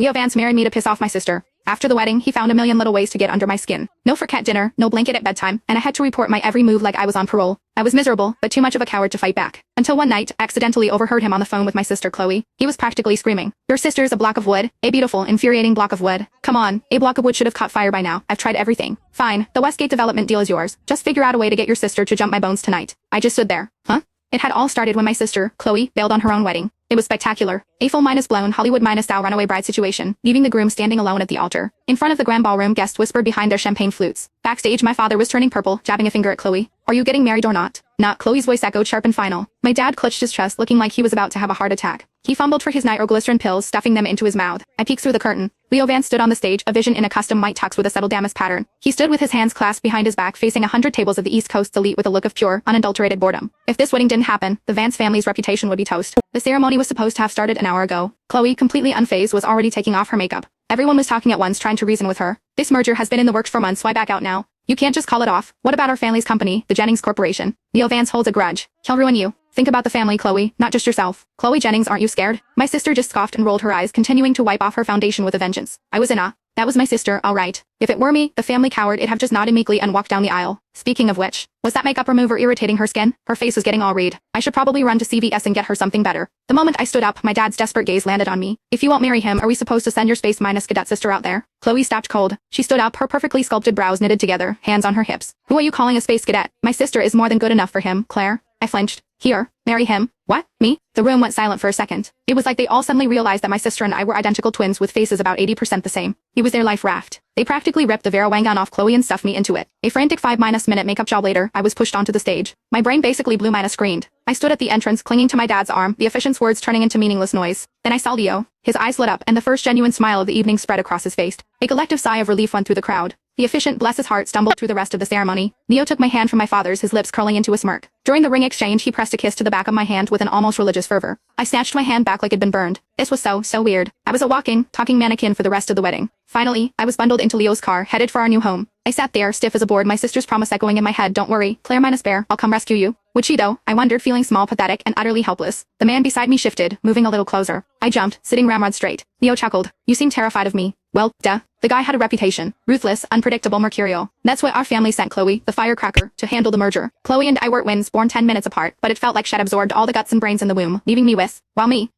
Leo Vance married me to piss off my sister. After the wedding, he found a million little ways to get under my skin. No fricat dinner, no blanket at bedtime, and I had to report my every move like I was on parole. I was miserable, but too much of a coward to fight back. Until one night, I accidentally overheard him on the phone with my sister Chloe. He was practically screaming, "Your sister's a block of wood, a beautiful, infuriating block of wood. Come on, a block of wood should have caught fire by now. I've tried everything. Fine, the Westgate development deal is yours. Just figure out a way to get your sister to jump my bones tonight." I just stood there. Huh? It had all started when my sister, Chloe, bailed on her own wedding. It was spectacular. A full minus blown Hollywood minus style runaway bride situation, leaving the groom standing alone at the altar. In front of the grand ballroom, guests whispered behind their champagne flutes. Backstage, my father was turning purple, jabbing a finger at Chloe. "Are you getting married or not?" Not. Chloe's voice echoed sharp and final. My dad clutched his chest, looking like he was about to have a heart attack. He fumbled for his nitroglycerin pills, stuffing them into his mouth. I peeked through the curtain. Leo Vance stood on the stage, a vision in a custom white tux with a settled damask pattern. He stood with his hands clasped behind his back, facing 100 tables of the East Coast's elite with a look of pure, unadulterated boredom. If this wedding didn't happen, the Vance family's reputation would be toast. The ceremony was supposed to have started an hour ago. Chloe, completely unfazed, was already taking off her makeup. Everyone was talking at once, trying to reason with her. "This merger has been in the works for months, why back out now? You can't just call it off. What about our family's company, the Jennings Corporation? Leo Vance holds a grudge. He'll ruin you. Think about the family, Chloe, not just yourself. Chloe Jennings, aren't you scared?" My sister just scoffed and rolled her eyes, continuing to wipe off her foundation with a vengeance. I was in awe. That was my sister, all right. If it were me, the family coward, it'd have just nodded meekly and walked down the aisle. Speaking of which, was that makeup remover irritating her skin? Her face was getting all red. I should probably run to CVS and get her something better. The moment I stood up, my dad's desperate gaze landed on me. "If you won't marry him, are we supposed to send your space minus cadet sister out there?" Chloe stopped cold. She stood up, her perfectly sculpted brows knitted together, hands on her hips. "Who are you calling a space cadet? My sister is more than good enough for him, Claire." I flinched. "Here, marry him." "What? Me?" The room went silent for a second. It was like they all suddenly realized that my sister and I were identical twins with faces about 80% the same. It was their life raft. They practically ripped the Vera Wang gown off Chloe and stuffed me into it. A frantic 5-minute makeup job later, I was pushed onto the stage. My brain basically blew minus screened. I stood at the entrance, clinging to my dad's arm, the efficient's words turning into meaningless noise. Then I saw Leo. His eyes lit up, and the first genuine smile of the evening spread across his face. A collective sigh of relief went through the crowd. The efficient, bless his heart, stumbled through the rest of the ceremony. Leo took my hand from my father's, his lips curling into a smirk. During the ring exchange, he pressed a kiss to the back of my hand with an almost religious fervor. I snatched my hand back like it'd been burned. This was so weird. I was a walking, talking mannequin for the rest of the wedding. Finally, I was bundled into Leo's car, headed for our new home. I sat there, stiff as a board, my sister's promise echoing in my head, "Don't worry, Claire minus bear, I'll come rescue you." Would she though? I wondered, feeling small, pathetic, and utterly helpless. The man beside me shifted, moving a little closer. I jumped, sitting ramrod straight. Leo chuckled. "You seem terrified of me." Well, duh. The guy had a reputation. Ruthless, unpredictable, mercurial. That's why our family sent Chloe, the firecracker, to handle the merger. Chloe and I were twins, born 10 minutes apart, but it felt like she'd absorbed all the guts and brains in the womb, leaving me with,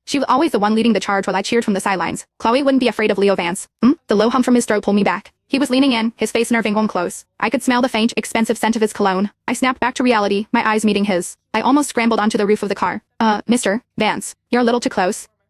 she was always the one leading the charge while I cheered from the sidelines. Chloe wouldn't be afraid of Leo Vance. The low hum from his throat pulled me back. He was leaning in, his face nerving one close. I could smell the faint, expensive scent of his cologne. I snapped back to reality, my eyes meeting his. I almost scrambled onto the roof of the car. Mr. Vance, you're a little too close.